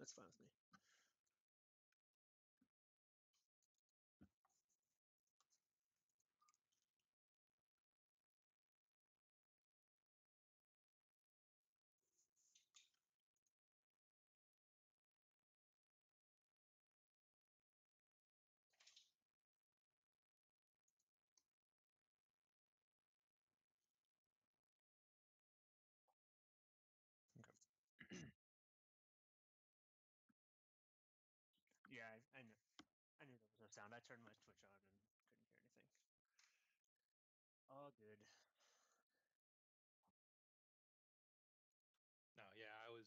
That's fine with me. Yeah, I knew there was no sound. I turned my Twitch on and couldn't hear anything. All good. No, yeah, I was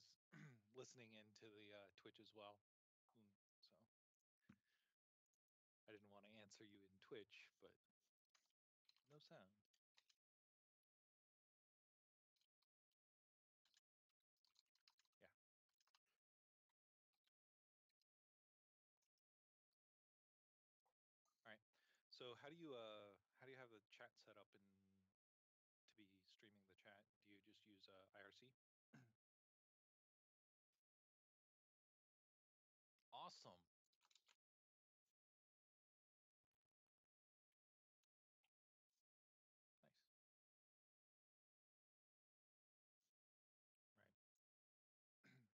listening into the Twitch as well, so I didn't want to answer you in Twitch, but no sound. Yeah. All right. So how do you have the chat set up and to be streaming the chat? Do you just use IRC? Awesome. Nice.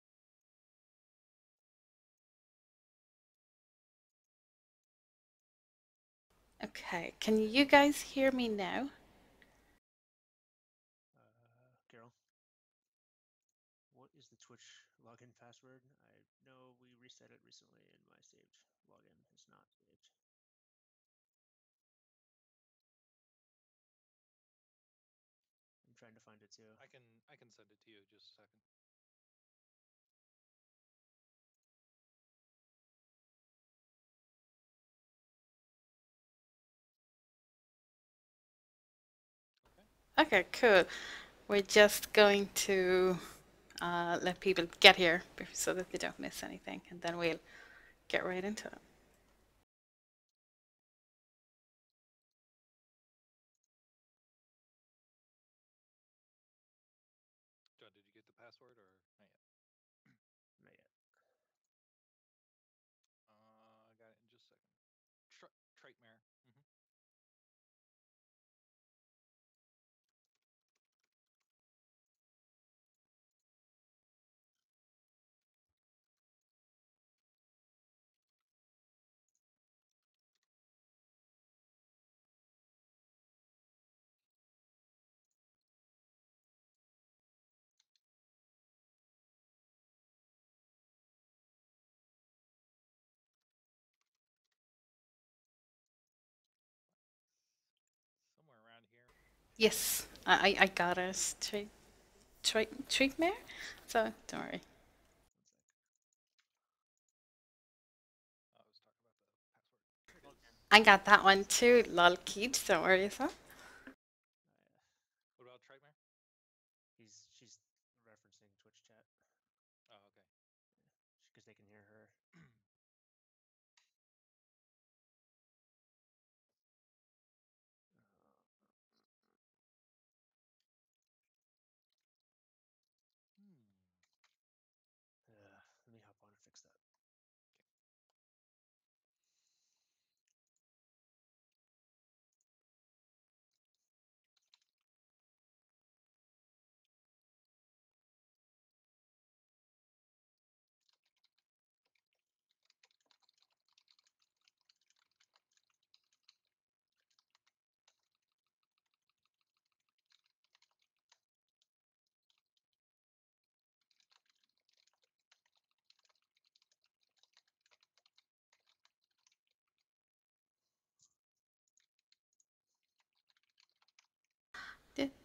Right. Okay, can you guys hear me now? Carol, what is the Twitch login password? I know we reset it recently and my saved login is not saved. I'm trying to find it too. I can send it to you just a second. Okay, cool. We're just going to let people get here so that they don't miss anything, and then we'll get right into it. John, did you get the password or not yet? Not yet. I got it in just a second. Trightmare. Somewhere around here. Yes, I got it. Treatmare? So don't worry. I was talking about the password. I got that one too. Lol, Keith, don't worry, so. What about Trightmare? She's referencing Twitch chat. Oh, okay. Because they can hear her. Let me hop on and fix that.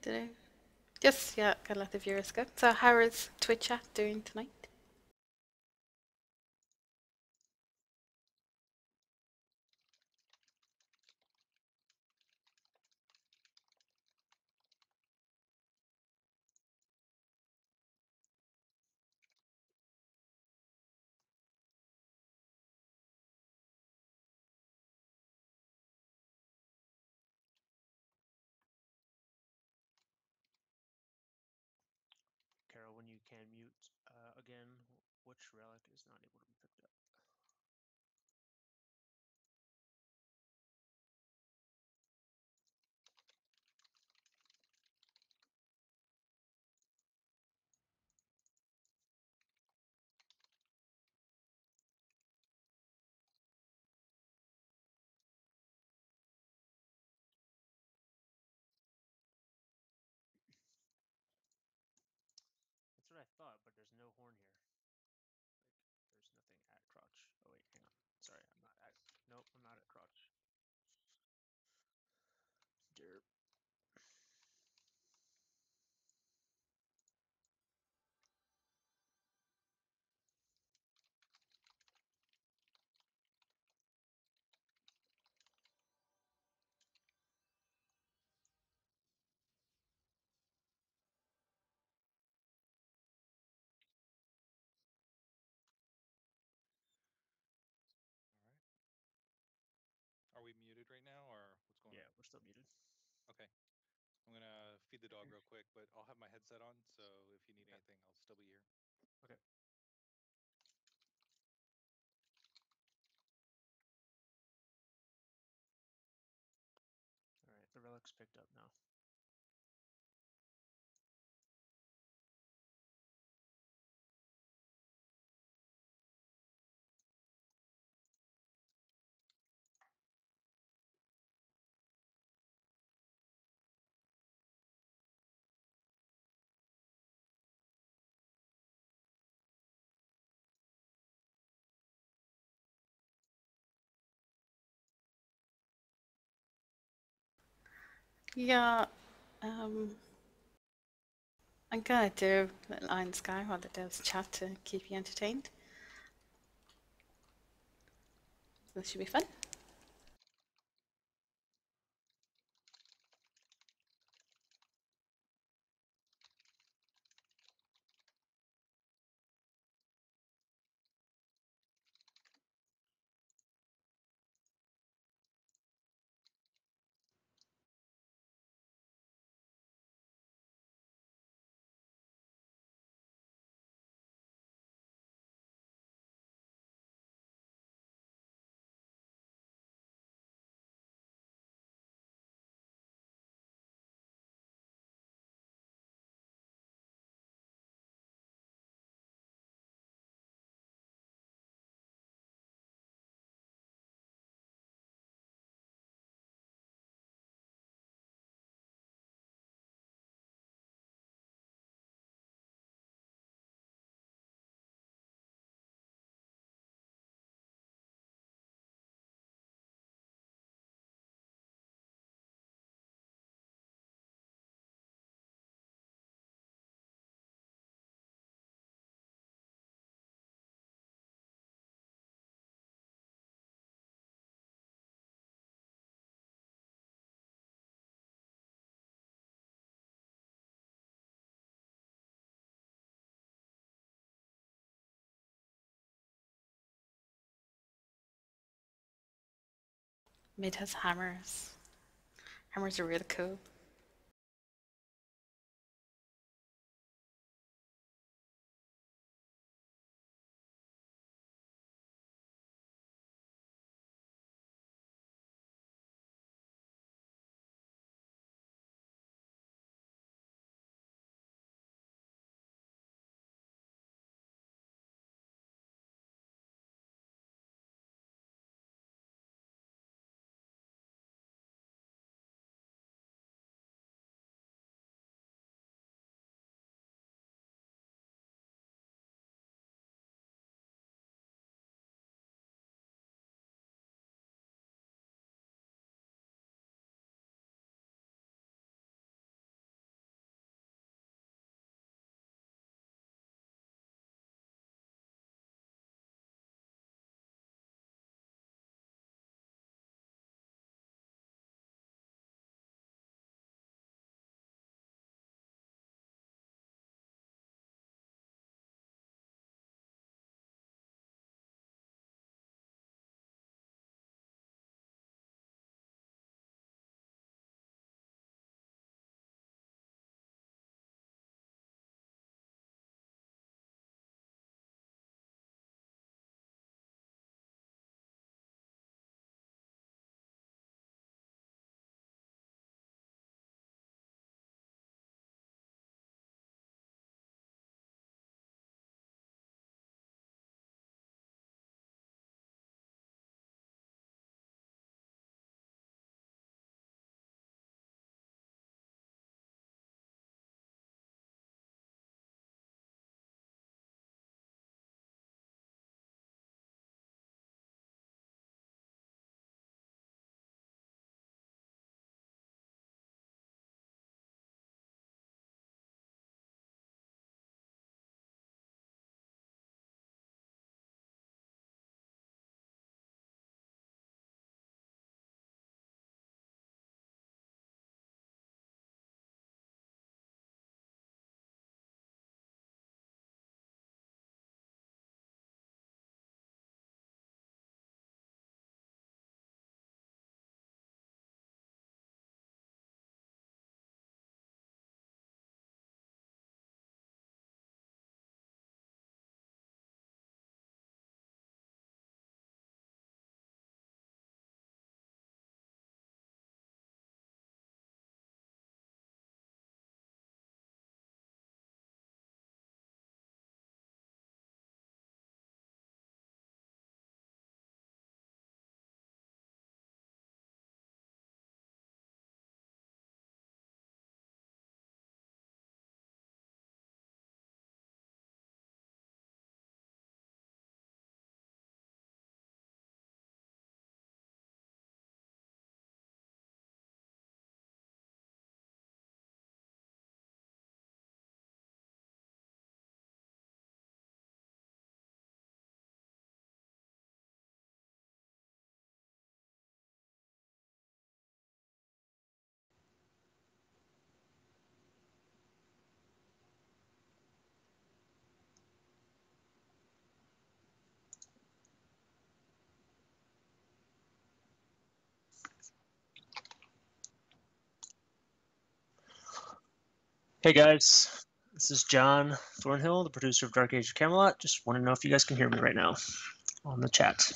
Did I? Yes, yeah, gotta let the viewers go. So how is Twitch chat doing tonight? Carol, when you can mute again, Which relic is not able to be picked up? That's what I thought, but there's no horn here. Like, there's nothing at crotch. Oh wait, hang on. Sorry, I'm not at. Nope, I'm not at crotch. Derp. All right. Are we muted right now, or what's going Yeah, on? we're still muted. Okay. I'm gonna feed the dog real quick, but I'll have my headset on, so if you need Okay. anything, I'll still be here. Okay. All right, the relic's picked up now. Yeah, I'm gonna do a little Iron Sky while the devs chat to keep you entertained. This should be fun. Mid has hammers. Hammers are really cool. Hey guys, this is John Thornhill, the producer of Dark Age of Camelot. Just want to know if you guys can hear me right now on the chat.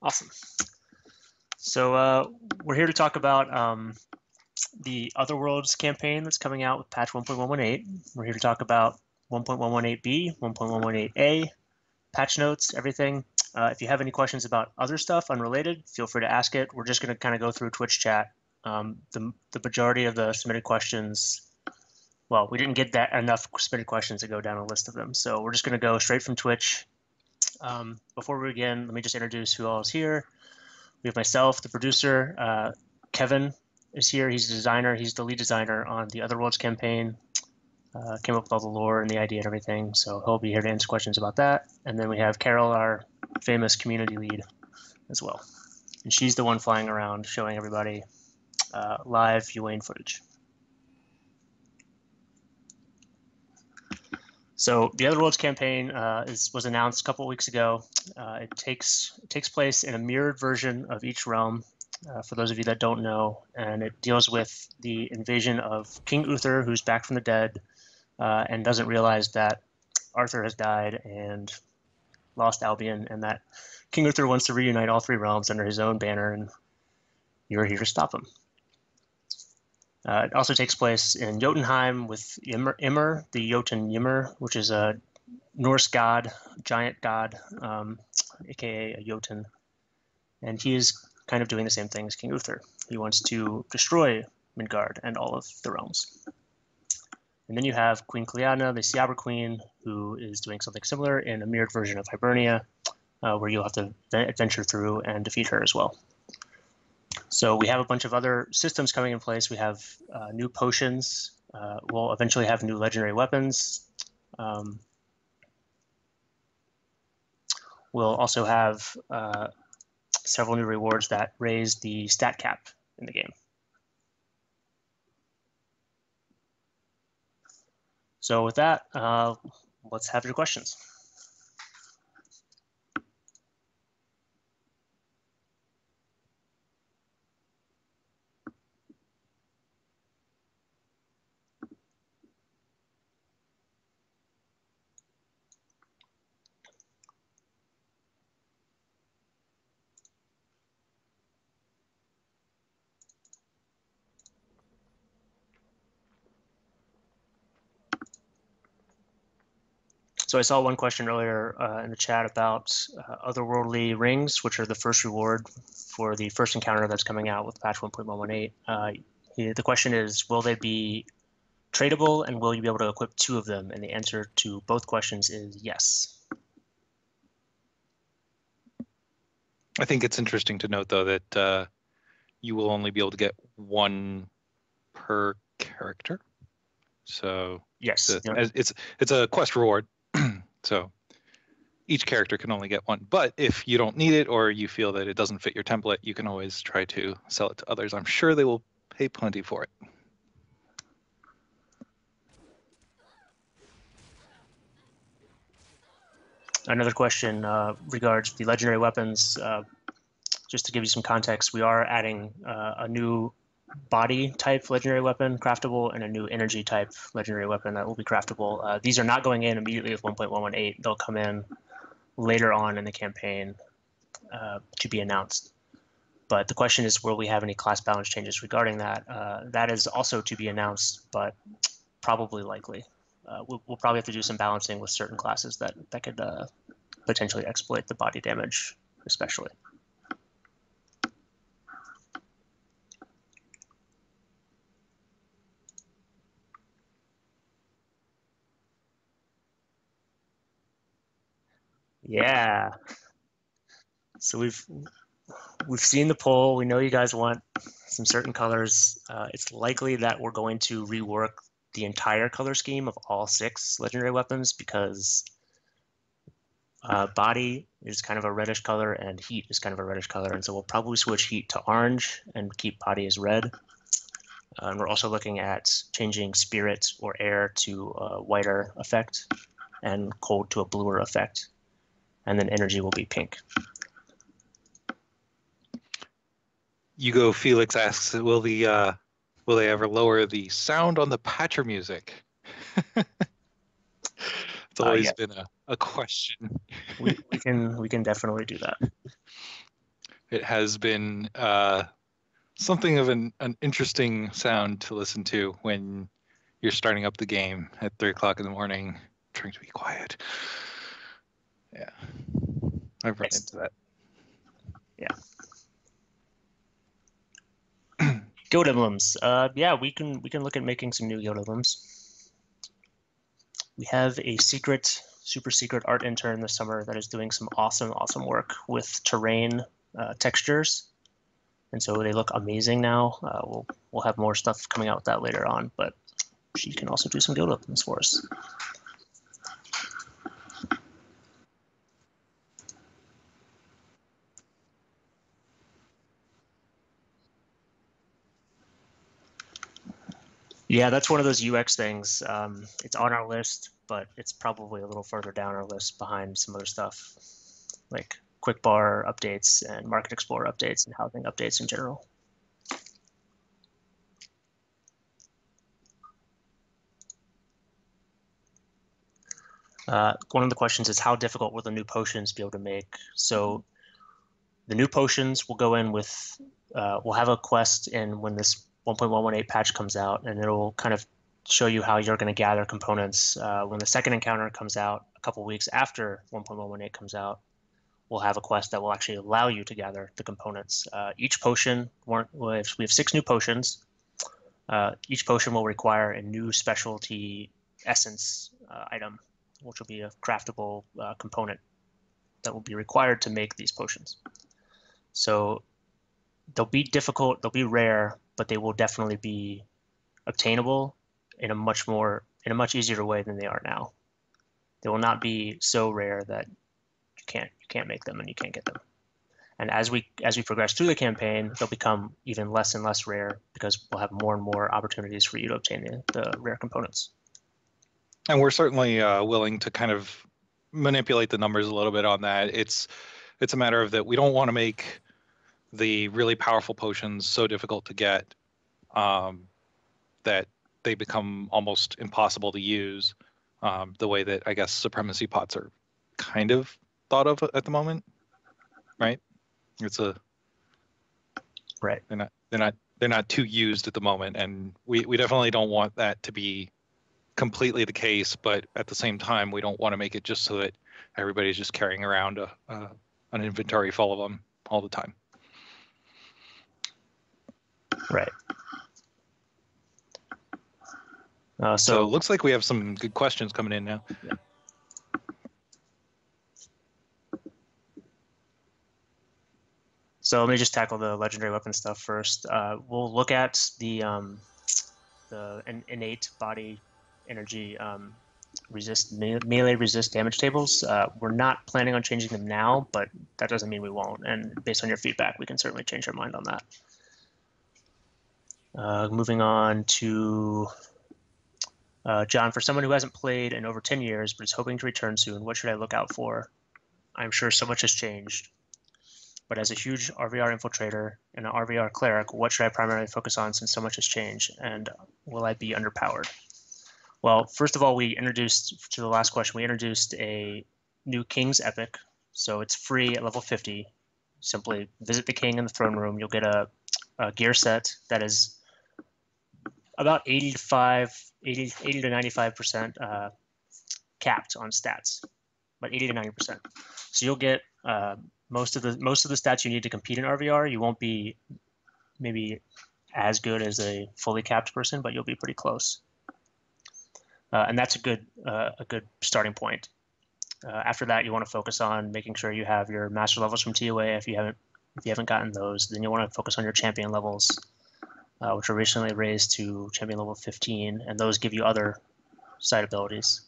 Awesome. So we're here to talk about the Otherworlds campaign that's coming out with patch 1.118. We're here to talk about 1.118b, 1.118a, patch notes, everything. If you have any questions about other stuff unrelated, feel free to ask it. We're just going to kind of go through Twitch chat. The majority of the submitted questions, well, we didn't get that enough submitted questions to go down a list of them. So we're just going to go straight from Twitch. Before we begin, let me just introduce who all is here. We have myself, the producer. Kevin is here. He's the designer. He's the lead designer on the Otherworlds campaign. Came up with all the lore and the idea and everything. So he'll be here to answer questions about that. And then we have Carol, our famous community lead as well. And she's the one flying around showing everybody live UAN footage. So the Otherworlds campaign was announced a couple of weeks ago. It takes place in a mirrored version of each realm, for those of you that don't know, and it deals with the invasion of King Uther, who's back from the dead, and doesn't realize that Arthur has died and lost Albion, and that King Uther wants to reunite all three realms under his own banner, and you're here to stop him. It also takes place in Jotunheim with Ymir, the Jotun Ymir, which is a Norse god, giant god, aka a Jotun. And he is kind of doing the same thing as King Uther. He wants to destroy Midgard and all of the realms. And then you have Queen Cleana, the Siabra Queen, who is doing something similar in a mirrored version of Hibernia, where you'll have to adventure through and defeat her as well. So we have a bunch of other systems coming in place. We have new potions. We'll eventually have new legendary weapons. We'll also have several new rewards that raise the stat cap in the game. So with that, let's have your questions. So I saw one question earlier in the chat about otherworldly rings, which are the first reward for the first encounter that's coming out with patch 1.118. The question is, will they be tradable, and will you be able to equip 2 of them? And the answer to both questions is yes. I think it's interesting to note, though, that you will only be able to get 1 per character. So yes, it's a quest reward. So each character can only get 1. But if you don't need it, or you feel that it doesn't fit your template, you can always try to sell it to others. I'm sure they will pay plenty for it. Another question regards the legendary weapons. Just to give you some context, we are adding a new body type legendary weapon craftable and a new energy type legendary weapon that will be craftable. These are not going in immediately with 1.118. They'll come in later on in the campaign to be announced. But the question is, will we have any class balance changes regarding that? That is also to be announced, but probably likely. We'll probably have to do some balancing with certain classes that could potentially exploit the body damage, especially. Yeah. So we've seen the poll. We know you guys want some certain colors. It's likely that we're going to rework the entire color scheme of all 6 legendary weapons, because body is kind of a reddish color and heat is kind of a reddish color. And so we'll probably switch heat to orange and keep body as red. And we're also looking at changing spirit or air to a whiter effect and cold to a bluer effect. And then energy will be pink. Hugo Felix asks, will they ever lower the sound on the patcher music? It's always Yeah. been a question. We can definitely do that. It has been something of an interesting sound to listen to when you're starting up the game at 3 o'clock in the morning, trying to be quiet. Yeah, I've run into that. Yeah. Guild emblems. Yeah, we can look at making some new guild emblems. We have a super secret art intern this summer that is doing some awesome work with terrain textures, and so they look amazing now. We'll have more stuff coming out with that later on, but she can also do some guild emblems for us. Yeah, that's one of those UX things. It's on our list, but it's probably a little further down our list behind some other stuff, like quick bar updates and Market Explorer updates and housing updates in general. One of the questions is how difficult will the new potions be able to make? So the new potions will go in with, we'll have a quest in when this 1.118 patch comes out, and it'll kind of show you how you're going to gather components. When the second encounter comes out a couple weeks after 1.118 comes out, we'll have a quest that will actually allow you to gather the components. Each potion, we have 6 new potions. Each potion will require a new specialty essence item, which will be a craftable component that will be required to make these potions. So they'll be difficult, they'll be rare, but they will definitely be obtainable in a much easier way than they are now. They will not be so rare that you can't make them and you can't get them. And as we progress through the campaign, they'll become even less and less rare because we'll have more and more opportunities for you to obtain the rare components. And we're certainly willing to kind of manipulate the numbers a little bit on that. It's a matter of that we don't want to make the really powerful potions so difficult to get that they become almost impossible to use, the way that I guess supremacy pots are kind of thought of at the moment, right? Right. They're not too used at the moment, and we definitely don't want that to be completely the case, but at the same time we don't want to make it just so that everybody's just carrying around an inventory full of them all the time. Right. So it looks like we have some good questions coming in now. Yeah. So let me just tackle the legendary weapon stuff first. We'll look at the innate body energy melee resist damage tables. We're not planning on changing them now, but that doesn't mean we won't. And based on your feedback, we can certainly change our mind on that. Moving on to John, for someone who hasn't played in over 10 years but is hoping to return soon, what should I look out for? I'm sure so much has changed. But as a huge RVR infiltrator and an RVR cleric, what should I primarily focus on since so much has changed? And will I be underpowered? Well, first of all, to the last question, we introduced a new King's Epic. So it's free at level 50. Simply visit the King in the throne room. You'll get a gear set that is about 80 to 95% capped on stats, but 80 to 90%. So you'll get most of the stats you need to compete in RVR. You won't be maybe as good as a fully capped person, but you'll be pretty close. And that's a good starting point. After that, you want to focus on making sure you have your master levels from TOA. If you haven't gotten those, then you want to focus on your champion levels, which are recently raised to champion level 15, and those give you other side abilities.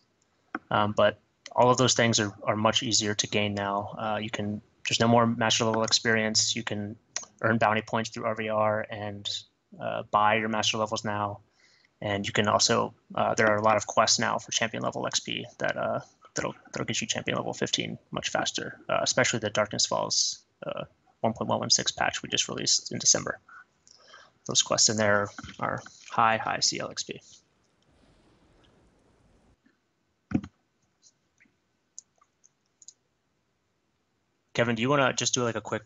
But all of those things are much easier to gain now. There's no more master level experience. You can earn bounty points through RVR and buy your master levels now, and you can also there are a lot of quests now for champion level XP that that'll get you champion level 15 much faster, especially the Darkness Falls 1.116 patch we just released in December. Those quests in there are high CL XP. Kevin, do you want to just do like a quick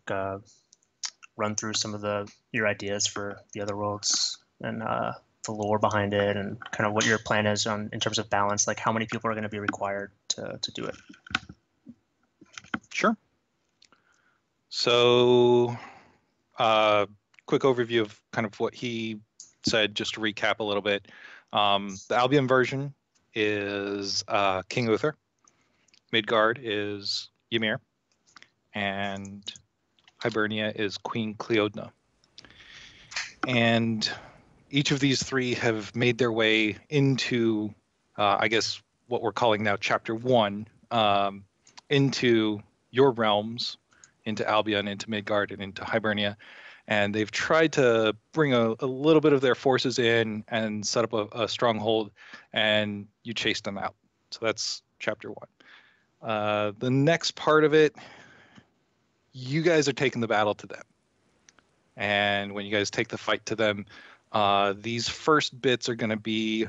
run through some of your ideas for the Otherworlds and the lore behind it, and kind of what your plan is in terms of balance, like how many people are going to be required to do it? Sure. So, quick overview of kind of what he said, just to recap a little bit. The Albion version is King Uther. Midgard is Ymir. And Hibernia is Queen Cleodna. And each of these three have made their way into, I guess, what we're calling now Chapter 1, into your realms, into Albion, into Midgard, and into Hibernia. And they've tried to bring a little bit of their forces in and set up a stronghold, and you chase them out. So that's Chapter 1. The next part of it, you guys are taking the battle to them. And when you guys take the fight to them, these first bits are going to be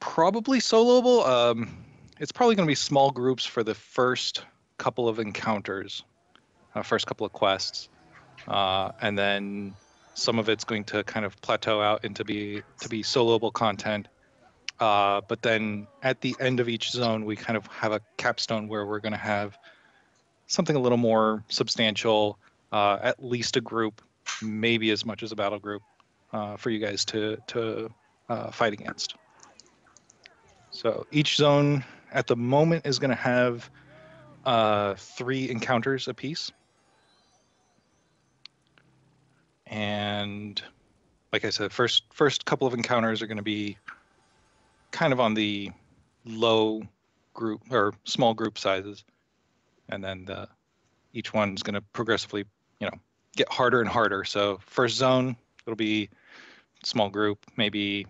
probably soloable. It's probably going to be small groups for the first couple of encounters, first couple of quests. And then some of it's going to kind of plateau out into be soloable content. But then at the end of each zone, we kind of have a capstone where we're going to have something a little more substantial, at least a group, maybe as much as a battle group, for you guys to fight against. So each zone at the moment is going to have 3 encounters apiece. And like I said, first couple of encounters are going to be kind of on the low group or small group sizes. And then each one's going to progressively, get harder and harder. So first zone, it'll be small group, maybe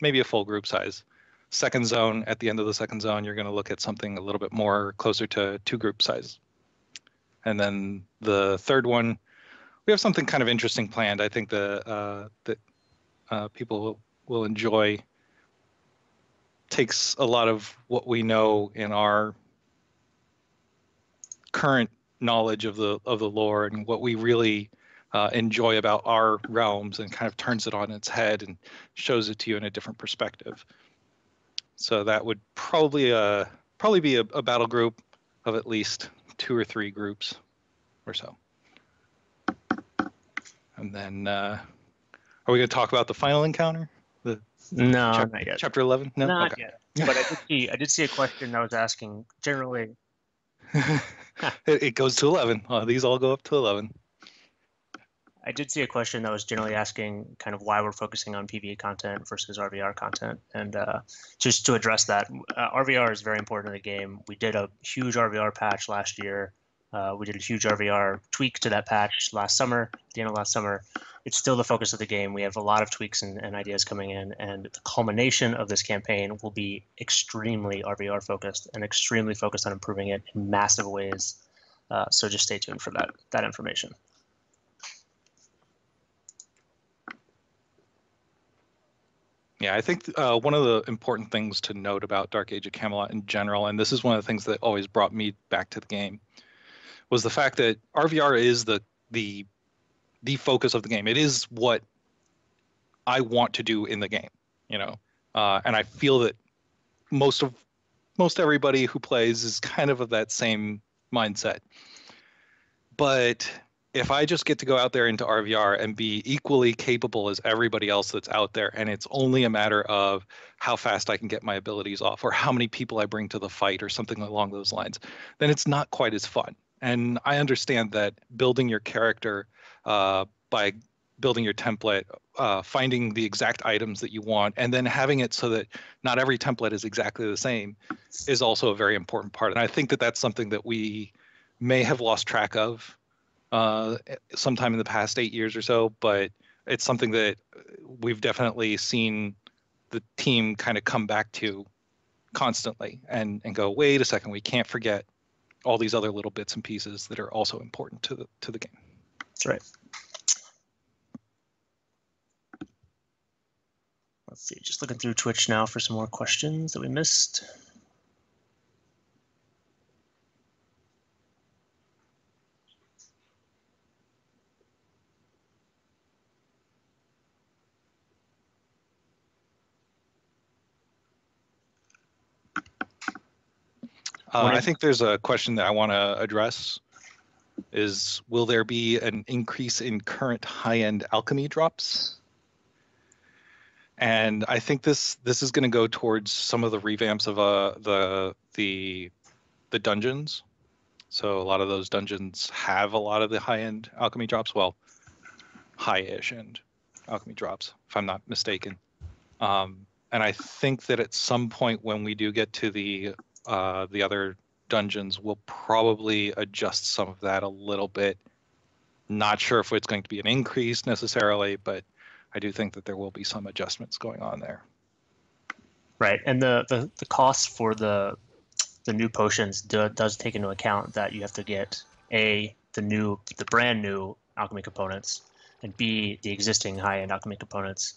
a full group size. Second zone, at the end of the second zone, you're going to look at something a little bit more closer to 2 group size. And then the third one, we have something kind of interesting planned. I think that people will enjoy. Takes a lot of what we know in our current knowledge of the lore and what we really enjoy about our realms, and kind of turns it on its head and shows it to you in a different perspective. So that would probably be a battle group of at least 2 or 3 groups or so. And then are we going to talk about the final encounter? No, not yet. Chapter 11? No, not okay. yet. But I did see a question that was asking generally. It goes to 11. These all go up to 11. I did see a question that was generally asking kind of why we're focusing on PvE content versus RVR content. And just to address that, RVR is very important in the game. We did a huge RVR patch last year. We did a huge RVR tweak to that patch last summer, at the end of last summer. It's still the focus of the game. We have a lot of tweaks and ideas coming in, and the culmination of this campaign will be extremely RVR focused and extremely focused on improving it in massive ways. So just stay tuned for that information. Yeah, I think one of the important things to note about Dark Age of Camelot in general, and this is one of the things that always brought me back to the game, was the fact that RVR is the focus of the game. It is what I want to do in the game, and I feel that most everybody who plays is kind of that same mindset. But if I just get to go out there into RVR and be equally capable as everybody else that's out there, and it's only a matter of how fast I can get my abilities off or how many people I bring to the fight or something along those lines, then it's not quite as fun. And I understand that building your character by building your template, finding the exact items that you want, and then having it so that not every template is exactly the same is also a very important part. And I think that that's something that we may have lost track of sometime in the past 8 years or so, but it's something that we've definitely seen the team kind of come back to constantly and go, wait a second, we can't forget all these other little bits and pieces that are also important to the game. That's right. Let's see, just looking through Twitch now for some more questions that we missed. I think there's a question that I want to address is, will there be an increase in current high-end alchemy drops? And I think this is going to go towards some of the revamps of the dungeons. So a lot of those dungeons have a lot of the high-end alchemy drops. Well, high-ish end alchemy drops, if I'm not mistaken. And I think that at some point when we do get to the other dungeons, we'll probably adjust some of that a little bit. Not sure if it's going to be an increase necessarily, but I do think that there will be some adjustments going on there. Right, and the cost for the new potions does take into account that you have to get A, the brand new alchemy components, and B, the existing high-end alchemy components.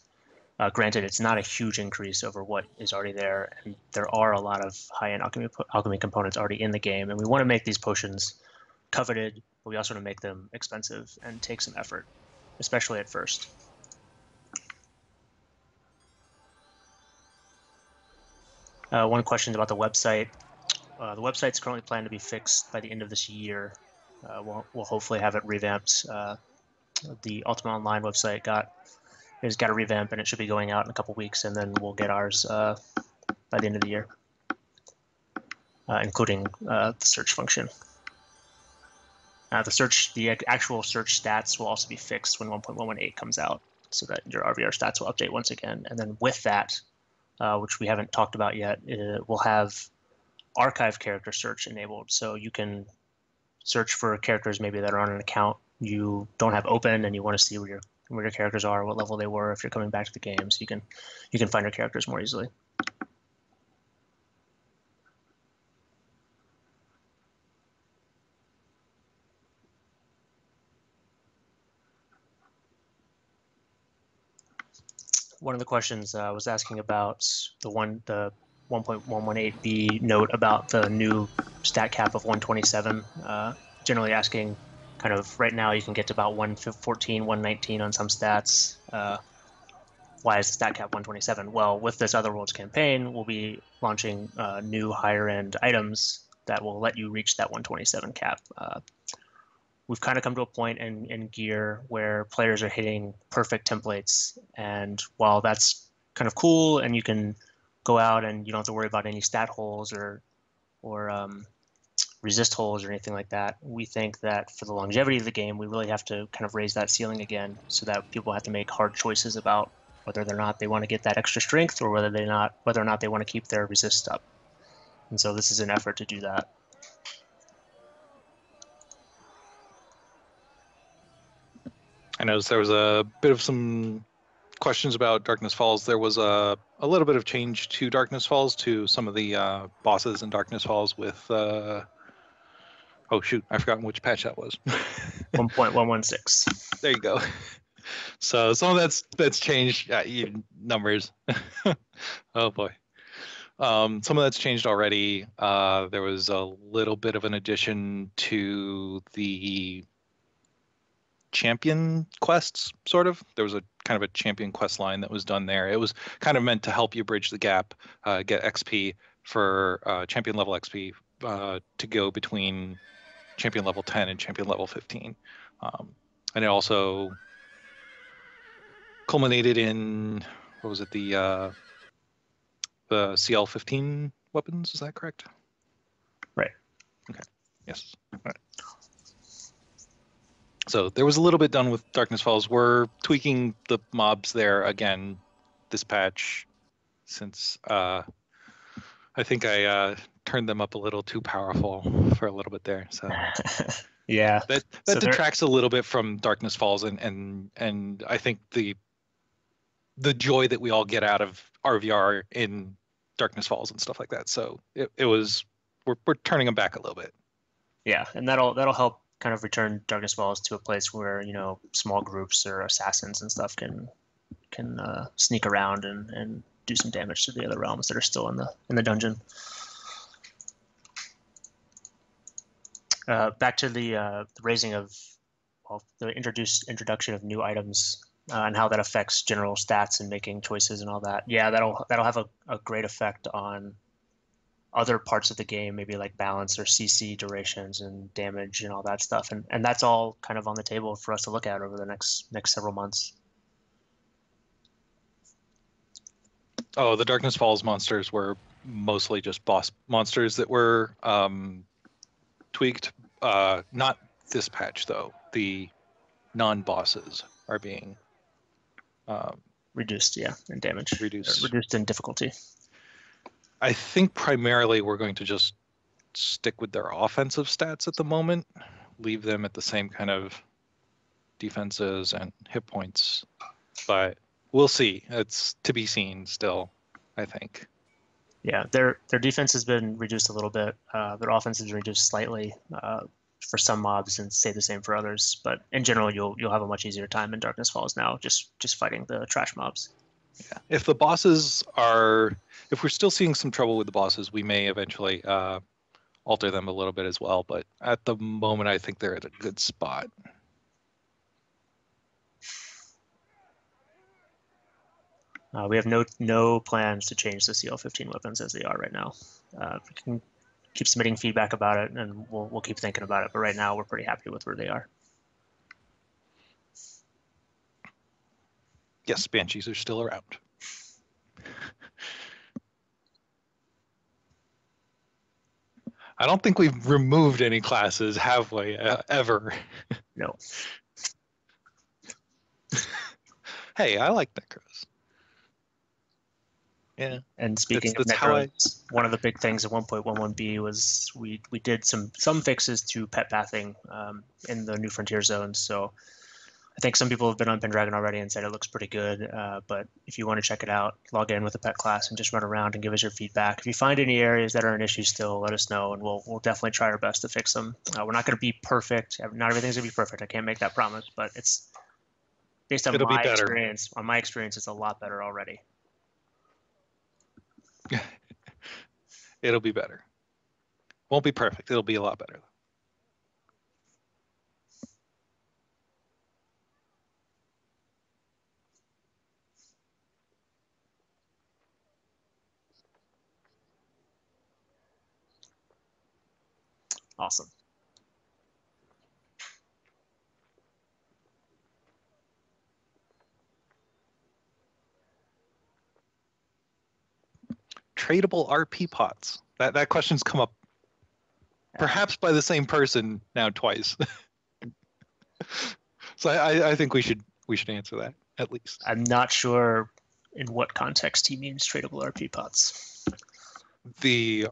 Granted, it's not a huge increase over what is already there, and there are a lot of high-end alchemy components already in the game, and we want to make these potions coveted, but we also want to make them expensive and take some effort, especially at first. One question about the website. The website's currently planned to be fixed by the end of this year. We'll hopefully have it revamped. The Ultima Online website has got a revamp, and it should be going out in a couple weeks, and then we'll get ours by the end of the year, including the search function. The actual search stats will also be fixed when 1.118 comes out, so that your RVR stats will update once again. And then with that, which we haven't talked about yet, we'll have archive character search enabled, so you can search for characters maybe that are on an account you don't have open, and you want to see where your characters are, what level they were if you're coming back to the game, so you can find your characters more easily. One of the questions was asking about the 1.118b note about the new stat cap of 127. Generally asking, kind of right now you can get to about 114, 119 on some stats. Why is the stat cap 127? Well, with this Otherworlds campaign, we'll be launching new higher end items that will let you reach that 127 cap. We've kind of come to a point in Gear where players are hitting perfect templates, and while that's kind of cool and you can go out and you don't have to worry about any stat holes or resist holes or anything like that, we think that for the longevity of the game, we really have to kind of raise that ceiling again, so that people have to make hard choices about whether or not they want to get that extra strength, or whether or not they want to keep their resist up. And so this is an effort to do that. I noticed there was a bit of some questions about Darkness Falls. There was a little bit of change to Darkness Falls, to some of the bosses in Darkness Falls with oh shoot, I've forgotten which patch that was. 1.116. There you go. So some of that's changed, numbers. Oh boy. Some of that's changed already. There was a little bit of an addition to the champion quests, sort of. There was a kind of a champion quest line that was done there. It was kind of meant to help you bridge the gap, get XP for champion level XP to go between champion level 10 and champion level 15. And it also culminated in, what was it, the CL15 weapons, is that correct? Right. Okay. Yes. All right. So there was a little bit done with Darkness Falls. We're tweaking the mobs there again this patch, since I think I turned them up a little too powerful for a little bit there. So Yeah. That So detracts a little bit from Darkness Falls, and I think the joy that we all get out of RVR in Darkness Falls and stuff like that. So it was we're turning them back a little bit. yeah, and that'll help kind of return Darkness Falls to a place where, you know, small groups or assassins and stuff can sneak around and do some damage to the other realms that are still in the dungeon. Back to the raising of, well, the introduction of new items and how that affects general stats and making choices and all that. Yeah, that'll have a great effect on other parts of the game, maybe like balance or CC durations and damage and all that stuff. And that's all kind of on the table for us to look at over the next several months. Oh, the Darkness Falls monsters were mostly just boss monsters that were tweaked. Not this patch though. The non-bosses are being Reduced, yeah, in damage. Reduced in difficulty. I think primarily we're going to just stick with their offensive stats at the moment, leave them at the same kind of defenses and hit points, but we'll see. It's to be seen still, I think. Yeah, their defense has been reduced a little bit. Their offense has been reduced slightly for some mobs, and stay the same for others. But in general, you'll have a much easier time in Darkness Falls now, just fighting the trash mobs. Yeah, if we're still seeing some trouble with the bosses, we may eventually alter them a little bit as well. But at the moment, I think they're at a good spot. We have no plans to change the CL-15 weapons as they are right now. We can keep submitting feedback about it, and we'll keep thinking about it. But right now, we're pretty happy with where they are. Yes, Banshees are still around. I don't think we've removed any classes, have we, ever? No. Hey, I like Necros. Yeah. And speaking of Necros, one of the big things in 1.11b was we did some fixes to pet pathing in the New Frontier zones. So I think some people have been on Pendragon already and said it looks pretty good. But if you want to check it out, log in with a pet class and just run around and give us your feedback. If you find any areas that are an issue still, let us know, and we'll definitely try our best to fix them. We're not going to be perfect. Not everything's going to be perfect. I can't make that promise, but it's based on my experience. On my experience, it's a lot better already. It'll be better. Won't be perfect. It'll be a lot better. Awesome. Tradable RP pots. That question's come up perhaps by the same person now twice. So I think we should answer that at least. I'm not sure in what context he means tradable RP pots. The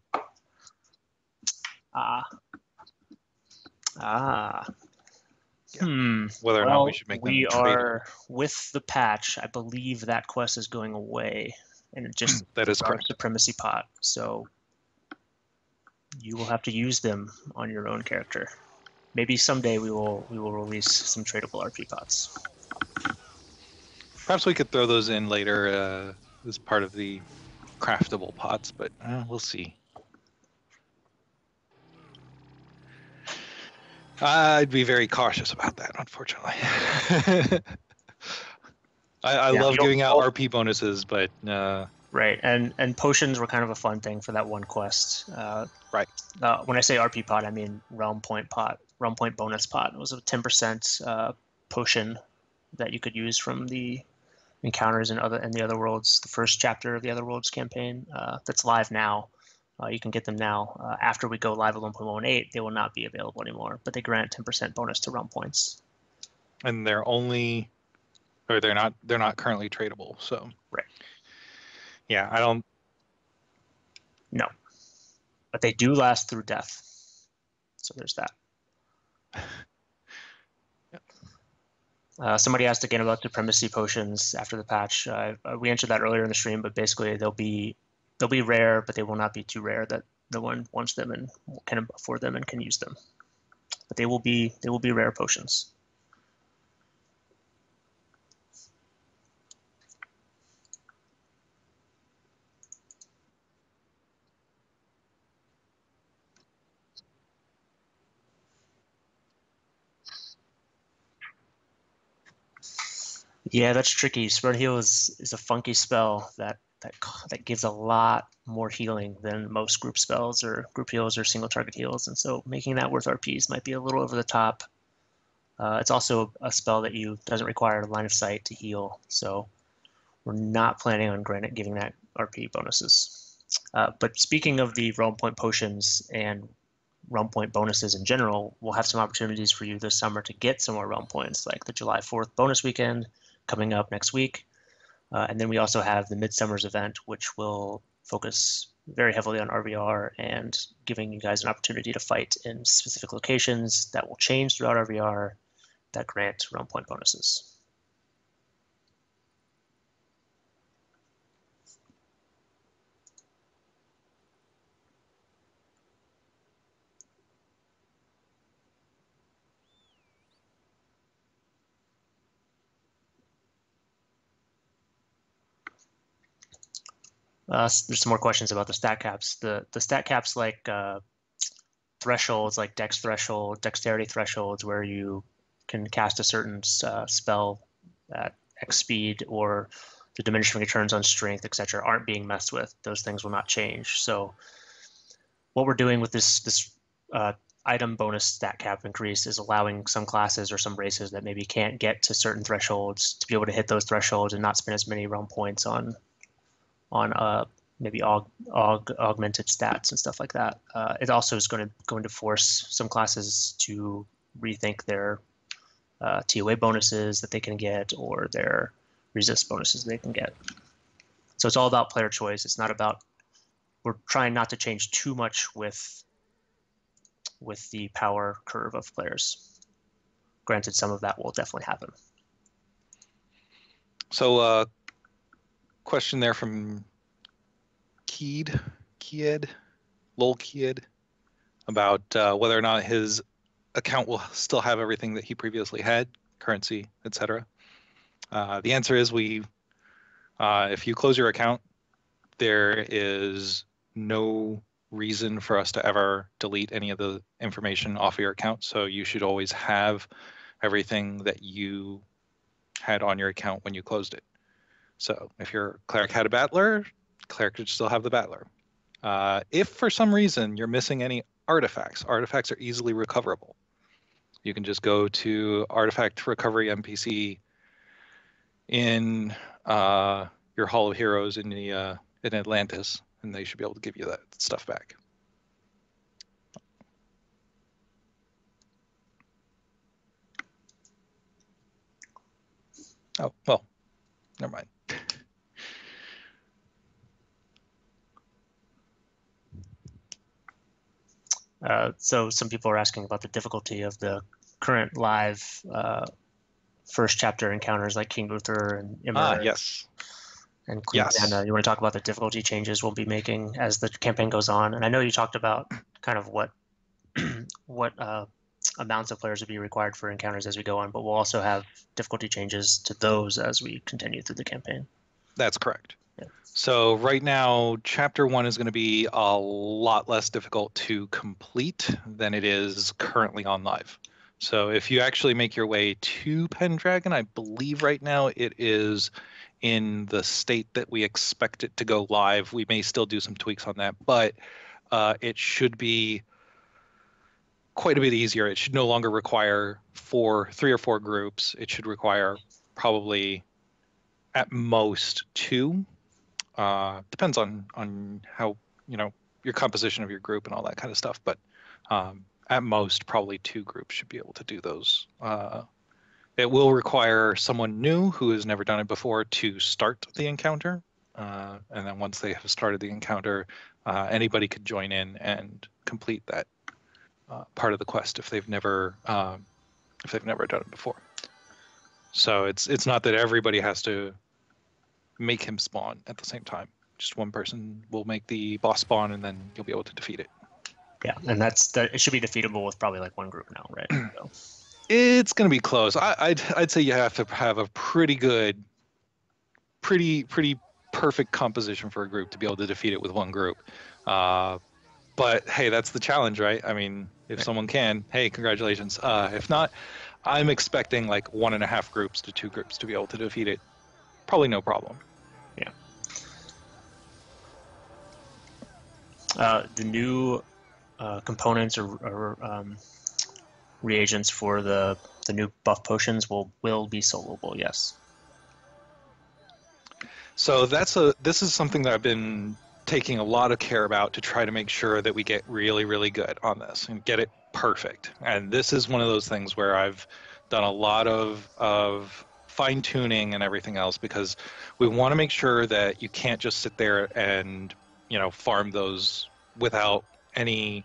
whether or not we should make them tradable. With the patch, I believe that quest is going away, and it just that is correct. Supremacy pot. So you will have to use them on your own character. Maybe someday we will release some tradable RP pots. Perhaps we could throw those in later as part of the craftable pots, but we'll see. I'd be very cautious about that, unfortunately. I love giving out RP bonuses, but right, and potions were kind of a fun thing for that one quest. Right. When I say RP pot, I mean realm point bonus pot. It was a 10% potion that you could use from the encounters in the Otherworlds, the first chapter of the Otherworlds campaign that's live now. You can get them now. After we go live at 1.18, they will not be available anymore, but they grant 10% bonus to realm points. And they're not currently tradable, so. Right. Yeah, I don't. No. But they do last through death. So there's that. Somebody asked again about supremacy potions after the patch. We answered that earlier in the stream, but basically they'll be rare, but they will not be too rare that no one wants them and can afford them and can use them. But they will be rare potions. Yeah, that's tricky. Spread heal is a funky spell that gives a lot more healing than most group spells or group heals or single target heals, and so making that worth RPs might be a little over the top. It's also a spell that doesn't require line of sight to heal, so we're not planning on giving that RP bonuses. But speaking of the realm point potions and realm point bonuses in general, we'll have some opportunities for you this summer to get some more realm points, like the July 4th bonus weekend coming up next week. And then we also have the Midsummer's event, which will focus very heavily on RVR and giving you guys an opportunity to fight in specific locations that will change throughout RVR that grant realm point bonuses. There's some more questions about the stat caps. The stat caps like thresholds, like dex threshold, dexterity thresholds, where you can cast a certain spell at X speed, or the diminishing returns on strength, etc., aren't being messed with. Those things will not change. So what we're doing with this item bonus stat cap increase is allowing some classes or some races that maybe can't get to certain thresholds to be able to hit those thresholds and not spend as many realm points on maybe augmented stats and stuff like that. It also is going to force some classes to rethink their TOA bonuses that they can get or their resist bonuses they can get. So it's all about player choice. It's not about, we're trying not to change too much with the power curve of players. Granted, some of that will definitely happen. So question there from Lol Kid, about whether or not his account will still have everything that he previously had, currency, etc. The answer is if you close your account, there is no reason for us to ever delete any of the information off of your account. So you should always have everything that you had on your account when you closed it. So if your cleric had a battler, cleric could still have the battler. If for some reason you're missing any artifacts are easily recoverable. You can just go to Artifact Recovery NPC in your Hall of Heroes in Atlantis, and they should be able to give you that stuff back. Oh, well, never mind. So some people are asking about the difficulty of the current live first chapter encounters like King Uther and Immer. Yes. And Queen Anna. You want to talk about the difficulty changes we'll be making as the campaign goes on? And I know you talked about kind of what amounts of players would be required for encounters as we go on, but we'll also have difficulty changes to those as we continue through the campaign. That's correct. Yeah. So right now, Chapter 1 is going to be a lot less difficult to complete than it is currently on live. So if you actually make your way to Pendragon, I believe right now it is in the state that we expect it to go live. We may still do some tweaks on that, but it should be quite a bit easier. It should no longer require 3 or 4 groups. It should require probably at most 2. Depends on how, your composition of your group and all that kind of stuff. But at most, probably 2 groups should be able to do those. It will require someone new who has never done it before to start the encounter. And then once they have started the encounter, anybody could join in and complete that part of the quest if they've never done it before. So it's not that everybody has to make him spawn at the same time. Just one person will make the boss spawn, and then you'll be able to defeat it. Yeah, and it should be defeatable with probably like one group now, right? So. It's going to be close. I'd say you have to have a pretty good, pretty perfect composition for a group to be able to defeat it with one group. But hey, that's the challenge, right? I mean, if someone can, hey, congratulations. If not, I'm expecting like 1.5 groups to 2 groups to be able to defeat it. Probably no problem. Yeah. The new components or reagents for the new buff potions will be soloable, yes. So this is something that I've been taking a lot of care about to try to make sure that we get really, really good on this and get it perfect. And this is one of those things where I've done a lot of fine tuning and everything else, because we want to make sure that you can't just sit there and, farm those without any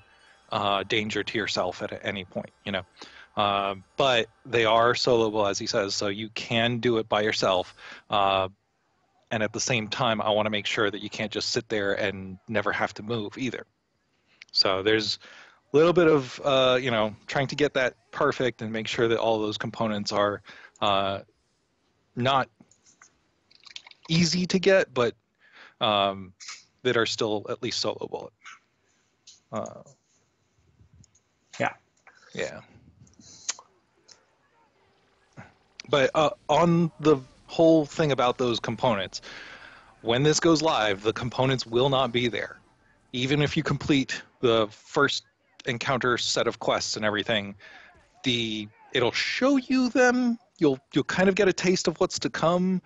danger to yourself at any point, but they are soloable, as he says, so you can do it by yourself. And at the same time, I want to make sure that you can't just sit there and never have to move either. So there's a little bit of, trying to get that perfect and make sure that all those components are not easy to get, but that are still at least soloable. Yeah. But on the whole thing about those components, when this goes live, the components will not be there. Even if you complete the first encounter set of quests and everything, it'll show you them. You'll kind of get a taste of what's to come,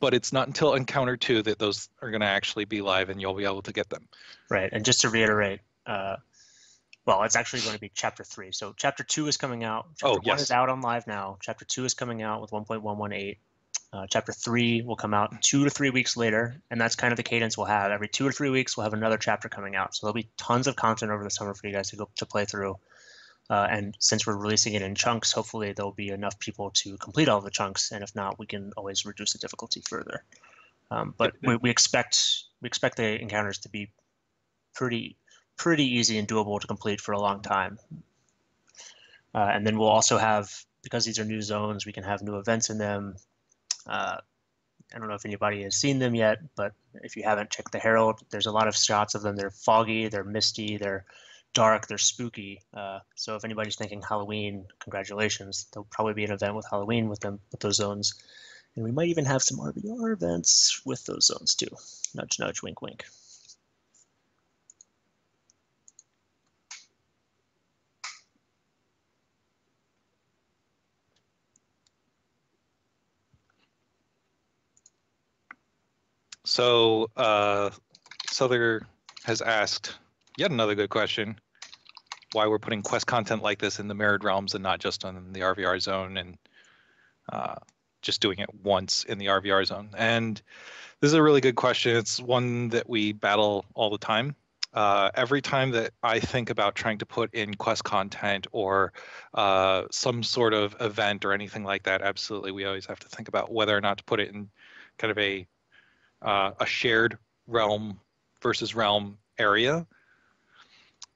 but it's not until encounter 2 that those are going to actually be live and you'll be able to get them. Right, and just to reiterate, well, it's actually going to be Chapter 3. So Chapter 2 is coming out. Chapter 1 is out on live now. Chapter 2 is coming out with 1.118. Chapter 3 will come out 2 to 3 weeks later, and that's kind of the cadence we'll have. Every 2 or 3 weeks, we'll have another chapter coming out. So there'll be tons of content over the summer for you guys to play through. And since we're releasing it in chunks, hopefully there'll be enough people to complete all the chunks. And if not, we can always reduce the difficulty further. But we expect the encounters to be pretty easy and doable to complete for a long time. And then we'll also have, because these are new zones, we can have new events in them. I don't know if anybody has seen them yet, but if you haven't, checked the Herald. There's a lot of shots of them. They're foggy, they're misty, they're dark, they're spooky. So if anybody's thinking Halloween, congratulations. There'll probably be an event with Halloween with those zones. And we might even have some RVR events with those zones too. Nudge, nudge, wink, wink. So Souther has asked yet another good question: why we're putting quest content like this in the mirrored realms and not just on the RVR zone, and just doing it once in the RVR zone. And this is a really good question. It's one that we battle all the time. Every time that I think about trying to put in quest content or some sort of event or anything like that, absolutely, we always have to think about whether or not to put it in kind of a shared realm versus realm area.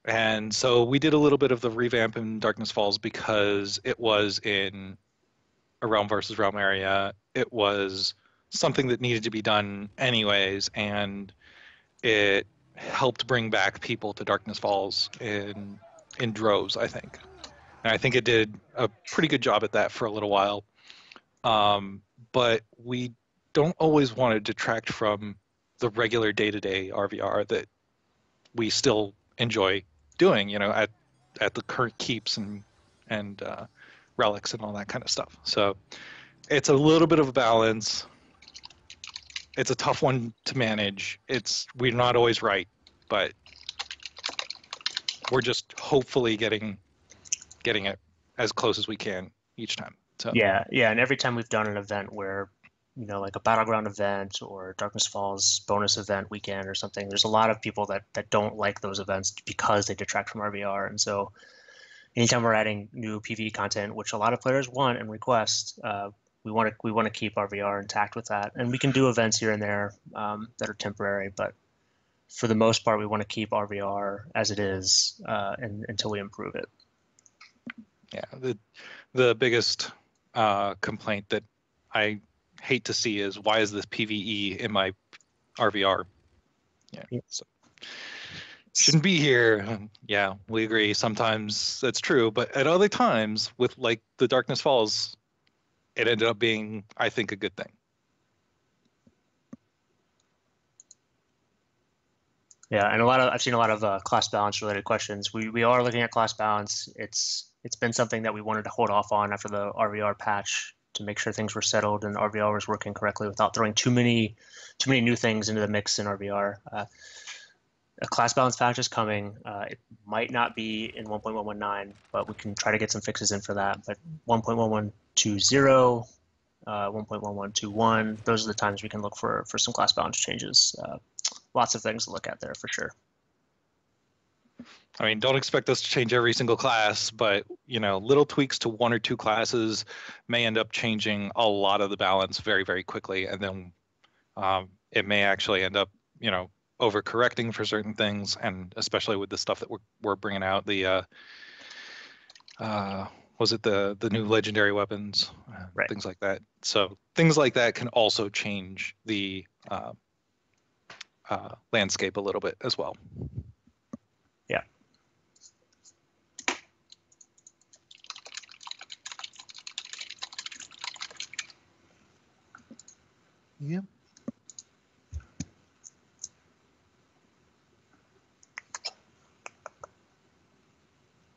And so we did a little bit of the revamp in Darkness Falls because it was in a realm versus realm area. It was something that needed to be done anyways, and it helped bring back people to Darkness Falls in droves, I think. And I think it did a pretty good job at that for a little while. But we don't always want to detract from the regular day-to-day RVR that we still enjoy doing, at the current keeps and relics and all that kind of stuff. So it's a little bit of a balance. It's a tough one to manage. We're not always right, but we're just hopefully getting it as close as we can each time. So yeah, and every time we've done an event where, like a Battleground event or Darkness Falls bonus event weekend or something, there's a lot of people that don't like those events because they detract from RVR. And so anytime we're adding new PvE content, which a lot of players want and request, we want to keep our VR intact with that, and we can do events here and there that are temporary, but for the most part, we want to keep our VR as it is until we improve it. Yeah, the biggest complaint that I hate to see is, why is this PvE in my RVR? Yeah, so shouldn't be here. Yeah, we agree. Sometimes that's true, but at other times, with like the Darkness Falls, it ended up being, I think, a good thing. Yeah, and I've seen a lot of class balance related questions. We are looking at class balance. It's been something that we wanted to hold off on after the RVR patch to make sure things were settled and RVR was working correctly without throwing too many new things into the mix in RVR. A class balance patch is coming. It might not be in 1.119, but we can try to get some fixes in for that. But 1.1120, 1.1121, those are the times we can look for some class balance changes. Lots of things to look at there for sure. I mean, don't expect us to change every single class, but little tweaks to one or two classes may end up changing a lot of the balance very, very quickly, and then it may actually end up, overcorrecting for certain things, and especially with the stuff that we're bringing out, the was it the new legendary weapons, right. Things like that. So things like that can also change the landscape a little bit as well. Yeah. Yeah.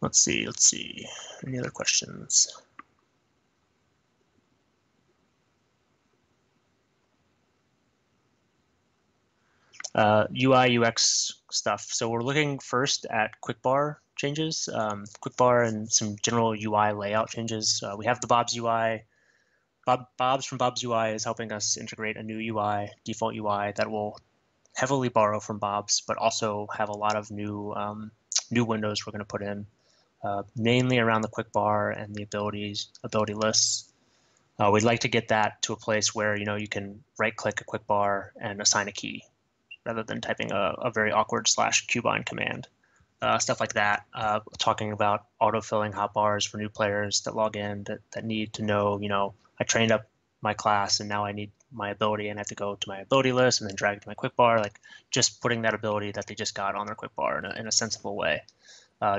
Let's see. Any other questions? UI, UX stuff. So we're looking first at quick bar changes, quick bar and some general UI layout changes. We have the Bob's UI. Bob's from Bob's UI is helping us integrate a new UI, default UI, that will heavily borrow from Bob's, but also have a lot of new windows we're going to put in, mainly around the quick bar and the ability lists. We'd like to get that to a place where you can right-click a quick bar and assign a key, rather than typing a very awkward /qbind command. Stuff like that. Talking about autofilling hotbars for new players that log in that need to know, I trained up my class and now I need my ability and I have to go to my ability list and then drag it to my quick bar. Like just putting that ability that they just got on their quick bar in a sensible way.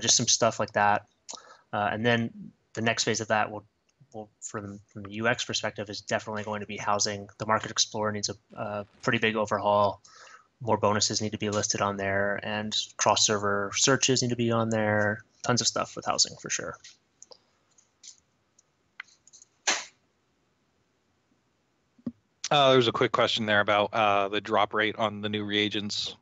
Just some stuff like that. And then the next phase of that will from the UX perspective, is definitely going to be housing. The Market Explorer needs a pretty big overhaul. More bonuses need to be listed on there, and cross-server searches need to be on there. Tons of stuff with housing for sure. There's a quick question there about the drop rate on the new reagents.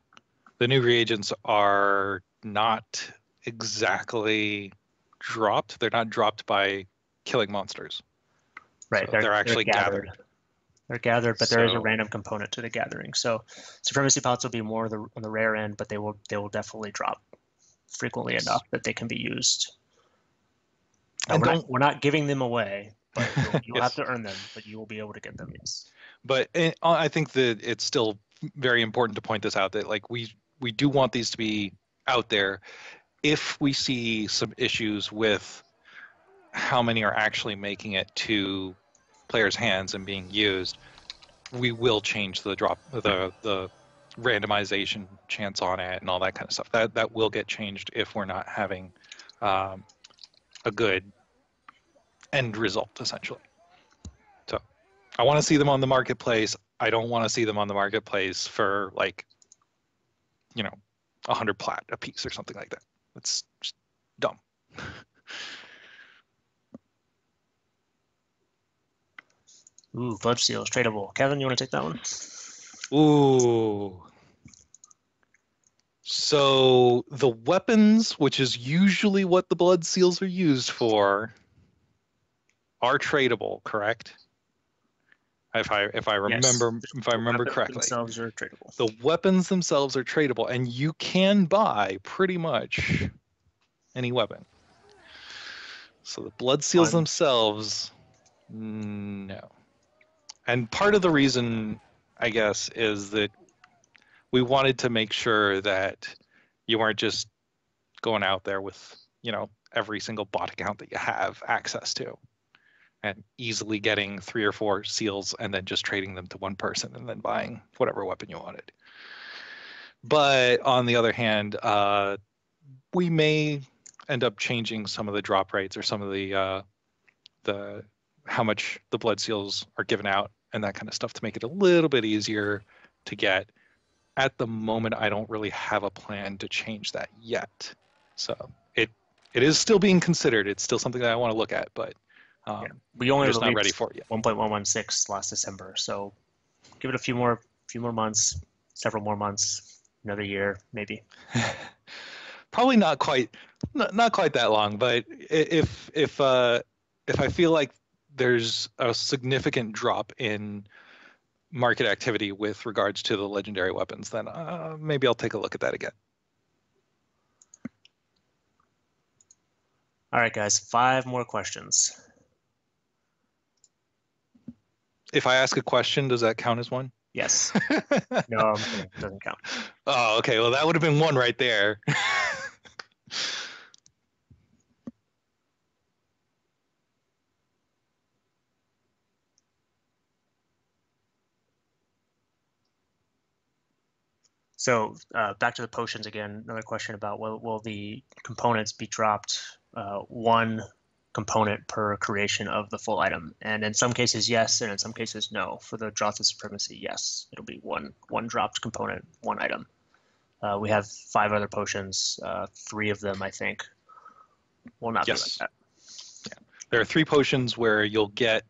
The new reagents are not exactly dropped. They're not dropped by killing monsters. Right. So they're actually gathered. They're gathered, but there is a random component to the gathering. So supremacy pots will be more on the rare end, but they will definitely drop frequently enough that they can be used. And we're not giving them away, but you'll yes. have to earn them, but you will be able to get them. Yes. But I think that it's still very important to point this out, that like we do want these to be out there. If we see some issues with how many are actually making it to players' hands and being used, we will change the randomization chance on it and all that kind of stuff. That will get changed if we're not having a good end result, essentially. So I want to see them on the marketplace. I don't want to see them on the marketplace for 100 plat a piece or something like that. It's just dumb. Ooh, blood seals tradable. Kevin, you want to take that one? Ooh. So the weapons, which is usually what the blood seals are used for, are tradable, correct? If I remember correctly. Themselves are tradable. The weapons themselves are tradable, and you can buy pretty much any weapon. So the blood seals themselves No. And part of the reason, I guess, is that we wanted to make sure that you weren't just going out there with, every single bot account that you have access to and easily getting 3 or 4 seals and then just trading them to one person and then buying whatever weapon you wanted. But on the other hand, we may end up changing some of the drop rates or some of the how much the blood seals are given out and that kind of stuff to make it a little bit easier to get. At the moment, I don't really have a plan to change that yet. So it is still being considered. It's still something that I want to look at, but we only just not ready for it yet. 1.116 last December, so give it a few more months, several more months, another year maybe. Probably not quite that long, but if I feel like there's a significant drop in market activity with regards to the legendary weapons, then maybe I'll take a look at that again. All right, guys, 5 more questions. If I ask a question, does that count as one? Yes. No, it doesn't count. Oh, okay. Well, that would have been one right there. So back to the potions again. Another question about will the components be dropped 1 component per creation of the full item? And in some cases, yes, and in some cases, no. For the Dross of Supremacy, yes, it'll be one dropped component, 1 item. We have 5 other potions. 3 of them, I think, will not be like that. Yeah. There are 3 potions where you'll get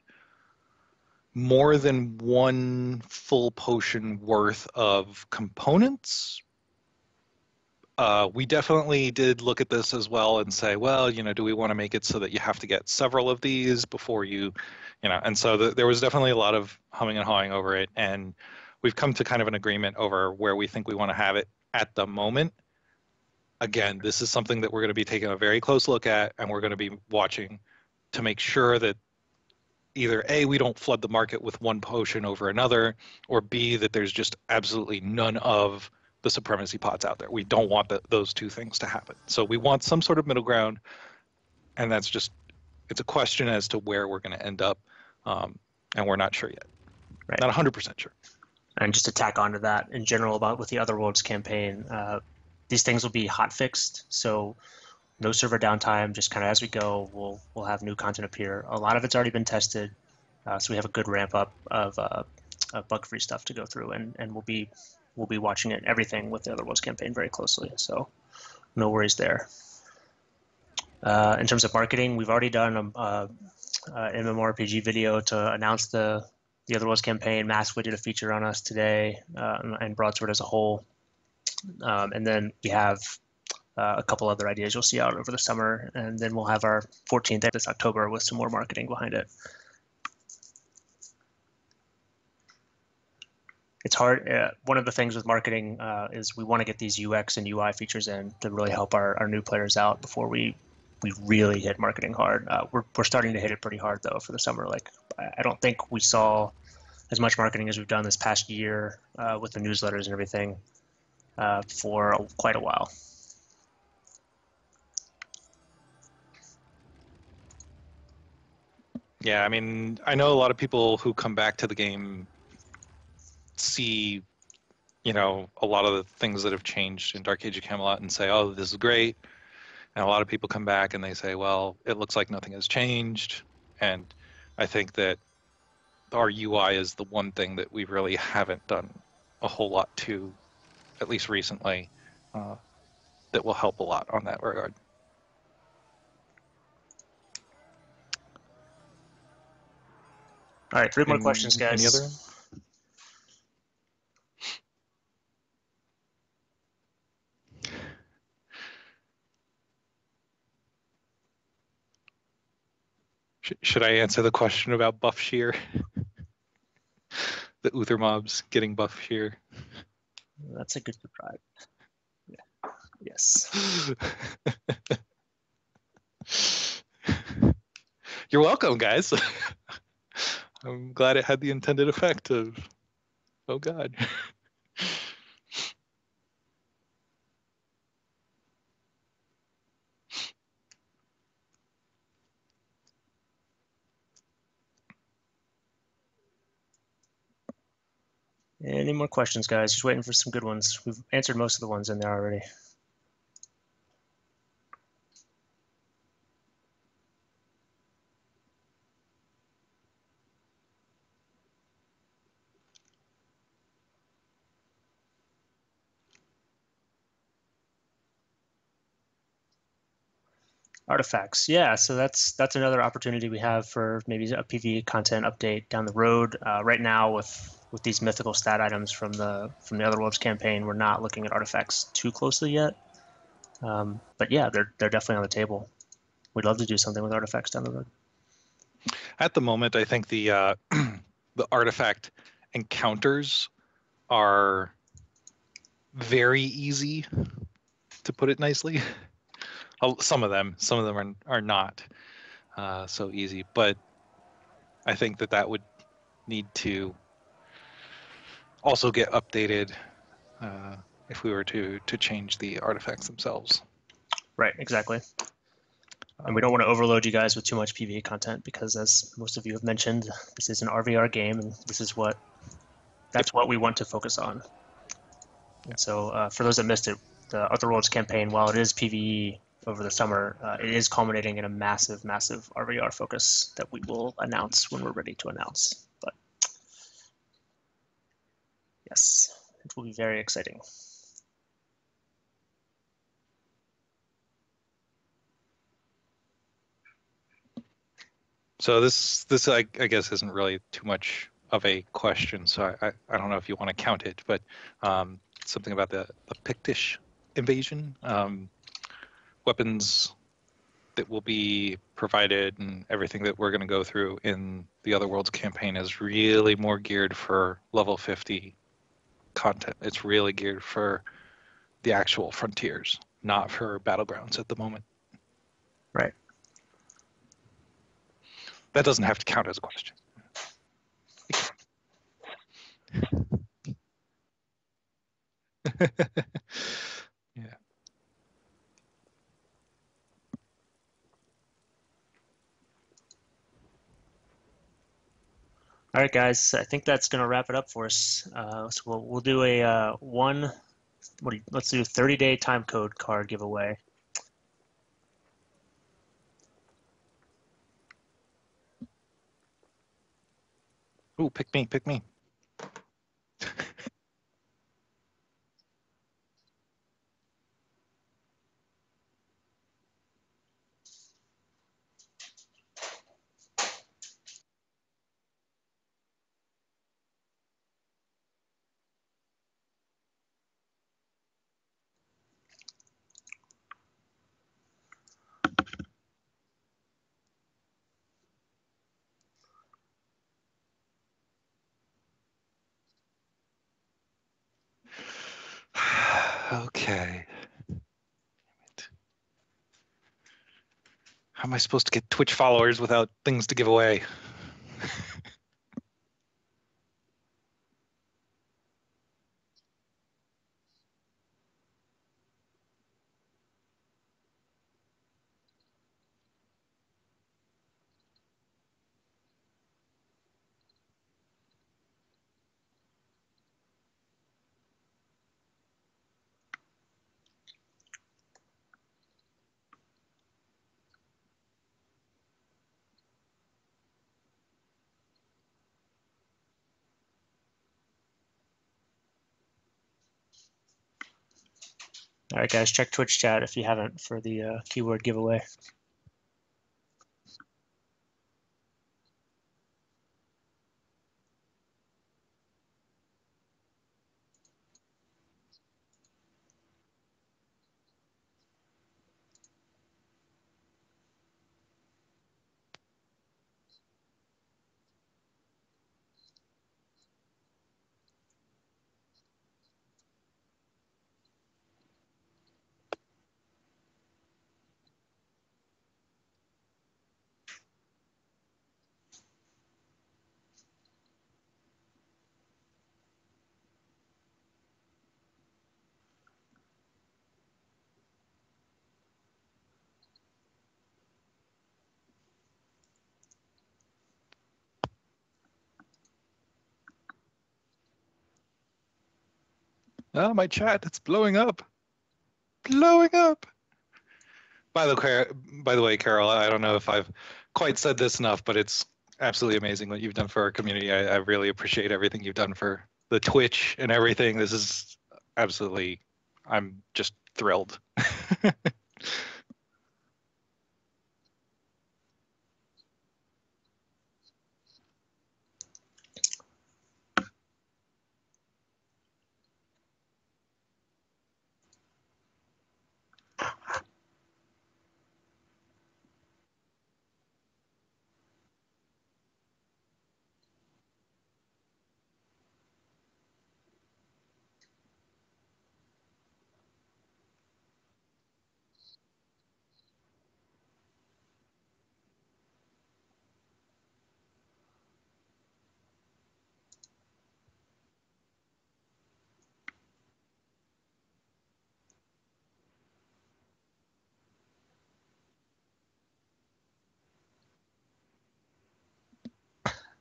more than 1 full potion worth of components. We definitely did look at this as well and say, well, do we want to make it so that you have to get several of these before you, and so there was definitely a lot of humming and hawing over it. And we've come to kind of an agreement over where we think we want to have it at the moment. Again, this is something that we're going to be taking a very close look at, and we're going to be watching to make sure that either A, we don't flood the market with 1 potion over another, or B, that there's just absolutely none of the supremacy pots out there. We don't want those 2 things to happen. So we want some sort of middle ground, and it's a question as to where we're going to end up, and we're not sure yet. Right. Not 100% sure. And just to tack onto that, in general, with the Otherworlds campaign, these things will be hot fixed, so no server downtime. Just kind of as we go, we'll have new content appear. A lot of it's already been tested, so we have a good ramp up of bug-free stuff to go through, and we'll be watching everything with the Otherworlds campaign very closely. So no worries there. In terms of marketing, we've already done a MMORPG video to announce the Otherworlds campaign. Massway did a feature on us today, and Broadsword as a whole. And then we have a couple other ideas you'll see out over the summer, and then we'll have our 14th this October with some more marketing behind it. It's hard. One of the things with marketing is we want to get these UX and UI features in to really help our new players out before we really hit marketing hard. We're starting to hit it pretty hard though for the summer. Like I don't think we saw as much marketing as we've done this past year with the newsletters and everything for quite a while. Yeah, I mean, I know a lot of people who come back to the game see, a lot of the things that have changed in Dark Age of Camelot and say, oh, this is great. And a lot of people come back and they say, well, it looks like nothing has changed. And I think that our UI is the one thing that we really haven't done a whole lot to, at least recently, that will help a lot on that regard. All right, 3 more questions, guys. Any other? Should I answer the question about buff shear? The Uther mobs getting buff shear. That's a good surprise. Yeah. Yes. You're welcome, guys. I'm glad it had the intended effect of, oh God. Any more questions, guys? Just waiting for some good ones. We've answered most of the ones in there already. Artifacts, yeah. So that's another opportunity we have for maybe a PvE content update down the road. Right now, with these mythical stat items from the Otherworlds campaign, we're not looking at artifacts too closely yet. But yeah, they're definitely on the table. We'd love to do something with artifacts down the road. At the moment, I think the the artifact encounters are very easy, to put it nicely. Some of them are not so easy, but I think that would need to also get updated if we were to change the artifacts themselves. Right, exactly. And we don't want to overload you guys with too much PvE content because, as most of you have mentioned, this is an RVR game, and that's what we want to focus on. And so, for those that missed it, the Otherworlds campaign, while it is PvE over the summer, it is culminating in a massive, massive RVR focus that we will announce when we're ready to announce. But yes, it will be very exciting. So this I guess isn't really too much of a question. So I don't know if you want to count it, but something about the Pictish invasion, weapons that will be provided, and everything that we're going to go through in the Otherworlds campaign is really more geared for level 50 content. It's really geared for the actual frontiers, not for battlegrounds at the moment. Right. That doesn't have to count as a question. Yeah. All right, guys. I think that's going to wrap it up for us. So we'll do a let's do a 30-day time code card giveaway. Ooh, pick me, pick me. Okay. How am I supposed to get Twitch followers without things to give away? All right, guys. Check Twitch chat if you haven't for the keyword giveaway. Oh, my chat, it's blowing up. Blowing up. By the way, Carol, I don't know if I've quite said this enough, but it's absolutely amazing what you've done for our community. I really appreciate everything you've done for the Twitch and everything. This is absolutely, I'm just thrilled.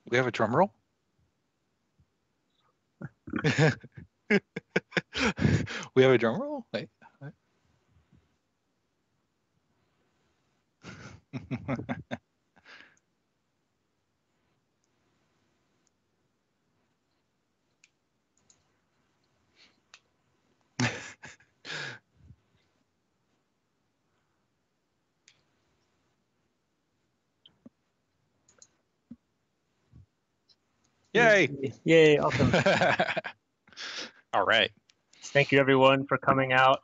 We have a drum roll? We have a drum roll? Wait. Yay! Yay! Awesome. All right. Thank you everyone for coming out.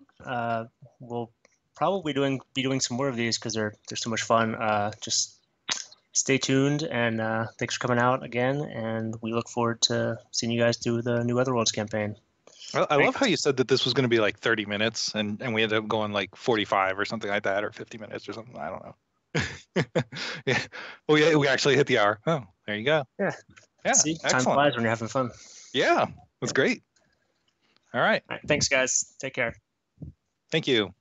We'll probably be doing some more of these because they're so much fun. Just stay tuned, and thanks for coming out again. And we look forward to seeing you guys do the new Otherworlds campaign. I love how you said that this was going to be like 30 minutes, and we ended up going like 45 or something like that, or 50 minutes or something. I don't know. Yeah. Well, yeah, we actually hit the hour. Oh, there you go. Yeah. Yeah. See, time excellent. flies when you're having fun. Yeah, that's great. All right. All right. Thanks, guys. Take care. Thank you.